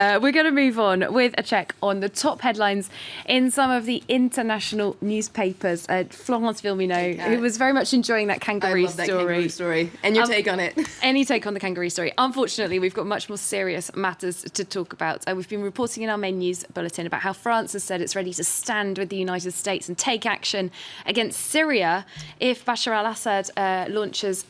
We're going to move on with a check on the top headlines in some of the international newspapers. Florence Villeneuve, who was very much enjoying that kangaroo story. And your take on it? Any take on the kangaroo story? Unfortunately, we've got much more serious matters to talk about. We've been reporting in our main news bulletin about how France has said it's ready to stand with the United States and take action against Syria if Bashar al-Assad launches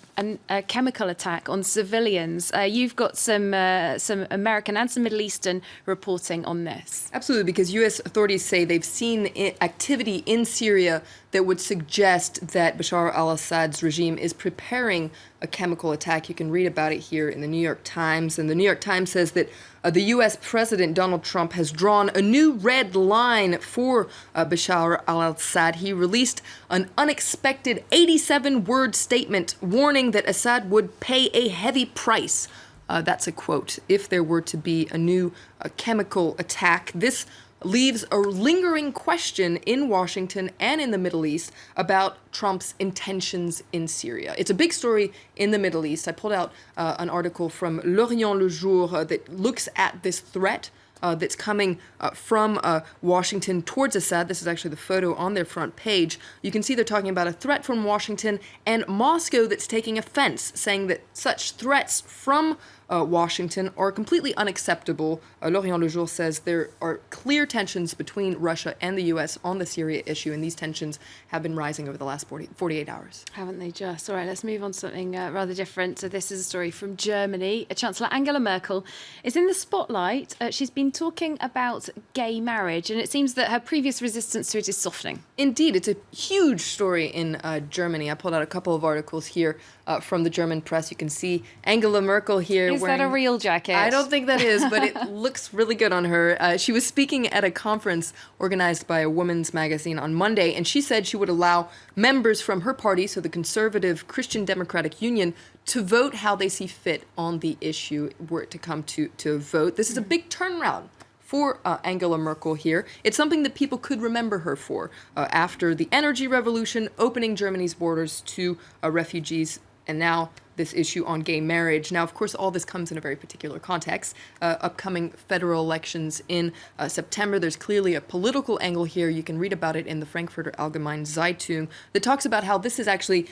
a chemical attack on civilians. You've got some American and some Middle Eastern reporting on this. Absolutely, because U.S. authorities say they've seen activity in Syria that would suggest that Bashar al-Assad's regime is preparing a chemical attack. You can read about it here in the New York Times. And the New York Times says that the U.S. President Donald Trump has drawn a new red line for Bashar al-Assad. He released an unexpected 87-word statement warning that Assad would pay a heavy price. That's a quote. If there were to be a new chemical attack, this leaves a lingering question in Washington and in the Middle East about Trump's intentions in Syria. It's a big story in the Middle East. I pulled out an article from L'Orient Le Jour that looks at this threat that's coming from Washington towards Assad. This is actually the photo on their front page. You can see they're talking about a threat from Washington and Moscow that's taking offense, saying that such threats from Washington are completely unacceptable. L'Orient Le Jour says there are clear tensions between Russia and the U.S. on the Syria issue, and these tensions have been rising over the last 48 hours. Haven't they just? All right, let's move on to something rather different. So this is a story from Germany. Chancellor Angela Merkel is in the spotlight. She's been talking about gay marriage, and it seems that her previous resistance to it is softening. Indeed, it's a huge story in Germany. I pulled out a couple of articles here from the German press. You can see Angela Merkel here. Is that a real jacket? I don't think that is, but it looks really good on her. She was speaking at a conference organized by a women's magazine on Monday, and she said she would allow members from her party, so the conservative Christian Democratic Union, to vote how they see fit on the issue were it to come to a vote. This is a big turnaround for Angela Merkel here. It's something that people could remember her for after the energy revolution, opening Germany's borders to refugees, and now this issue on gay marriage. Now, of course, all this comes in a very particular context. Upcoming federal elections in September. There's clearly a political angle here. You can read about it in the Frankfurter Allgemeine Zeitung that talks about how this is actually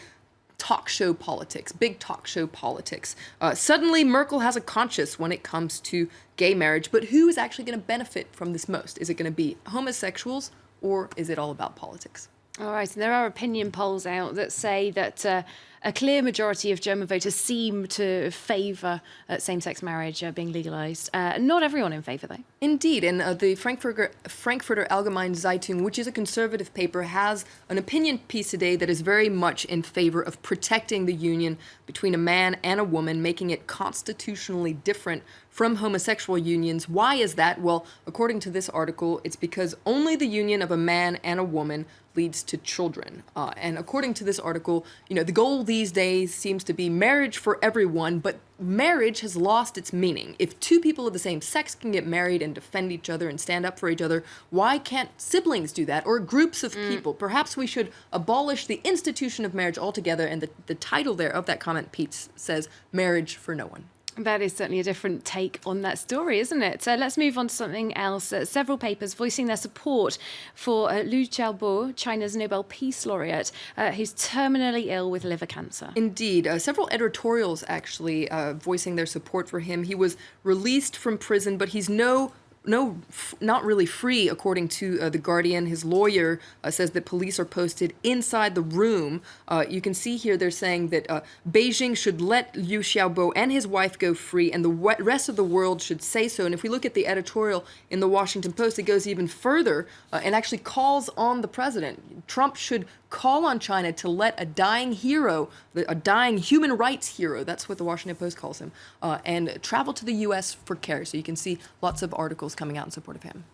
talk show politics, big talk show politics. Suddenly, Merkel has a conscience when it comes to gay marriage, but who is actually going to benefit from this most? Is it going to be homosexuals, or is it all about politics? All right, and there are opinion polls out that say that a clear majority of German voters seem to favour same-sex marriage being legalised. Not everyone in favour, though. Indeed, and the Frankfurter Allgemeine Zeitung, which is a conservative paper, has an opinion piece today that is very much in favour of protecting the union between a man and a woman, making it constitutionally different from homosexual unions. Why is that? Well, according to this article, it's because only the union of a man and a woman leads to children. And according to this article, the goal these days seems to be marriage for everyone, but marriage has lost its meaning. If two people of the same sex can get married and defend each other and stand up for each other, why can't siblings do that, or groups of people? Perhaps we should abolish the institution of marriage altogether, and the title there of that comment piece says, Marriage for No One. That is certainly a different take on that story, isn't it? Let's move on to something else. Several papers voicing their support for Liu Xiaobo, China's Nobel Peace Laureate, who's terminally ill with liver cancer. Indeed. Several editorials actually voicing their support for him. He was released from prison, but he's not really free, according to The Guardian. His lawyer says that police are posted inside the room. You can see here they're saying that Beijing should let Liu Xiaobo and his wife go free, and the rest of the world should say so. And if we look at the editorial in the Washington Post, it goes even further and actually calls on the president. Trump should call on China to let a dying hero, a dying human rights hero, that's what the Washington Post calls him, and travel to the U.S. for care. So you can see lots of articles coming out in support of him.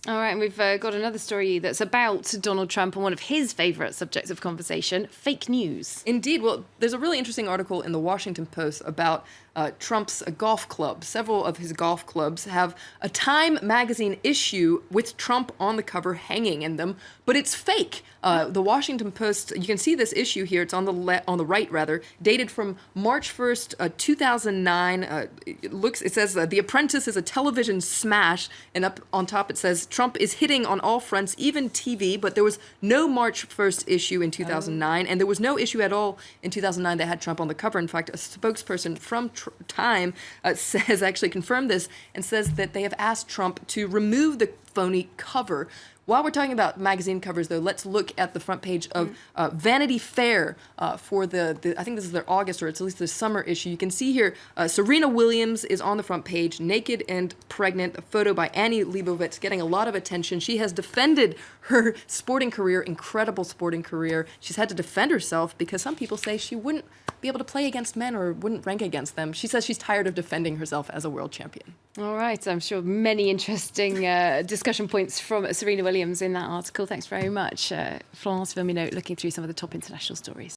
All right, and we've got another story that's about Donald Trump and one of his favourite subjects of conversation, fake news. Indeed. Well, there's a really interesting article in the Washington Post about Trump's golf club. Several of his golf clubs have a Time magazine issue with Trump on the cover hanging in them, but it's fake. The Washington Post, you can see this issue here, it's on the right rather, dated from March 1st, 2009. It says, The Apprentice is a television smash, and up on top it says, Trump is hitting on all fronts, even TV, but there was no March 1st issue in 2009, and there was no issue at all in 2009 that had Trump on the cover. In fact, a spokesperson from Time has actually confirmed this and says that they have asked Trump to remove the phony cover. While we're talking about magazine covers, though, let's look at the front page of Vanity Fair for the I think this is their August, or it's at least the summer issue. You can see here Serena Williams is on the front page, naked and pregnant, a photo by Annie Leibovitz, getting a lot of attention. She has defended her sporting career, incredible sporting career. She's had to defend herself because some people say she wouldn't be able to play against men or wouldn't rank against them. She says she's tired of defending herself as a world champion. All right, I'm sure many interesting discussion points from Serena Williams in that article. Thanks very much, Florence Verminot, looking through some of the top international stories.